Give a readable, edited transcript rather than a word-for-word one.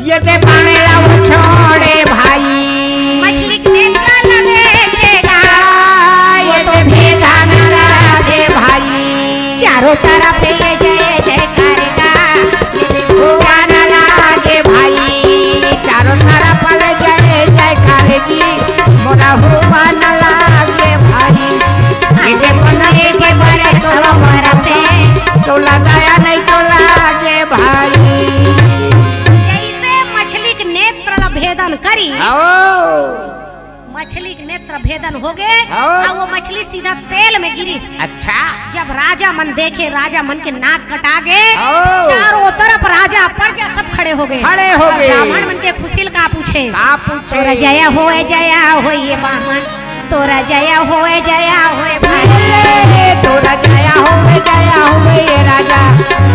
ये ते पाने लाओ छोड़े भाई मछली के नेत्र लगेगा ये तो भेदान लागे भाई चारों तरफ ये जय जय करेगा भगवान लागे भाई चारों तरफ जय जय करेगी मोरा भगवान लागे भाई ये बनने के बड़े सरोवर से तो लगाया नहीं तो लागे भाई जैसे मछली के नेत्र भेदन करी आओ मछली के नेत्र भेदन हो गए हाँ। और वो मछली सीधा तेल में गिरी। अच्छा जब राजा मन देखे राजा मन के नाक कटा गए हाँ। चारों तरफ राजा प्रजा सब खड़े हो गए ब्राह्मण मन के खुशिल का पूछे तोरा जया हो ये ब्राह्मण तोरा जया हो भाई तोरा जया हो ये राजा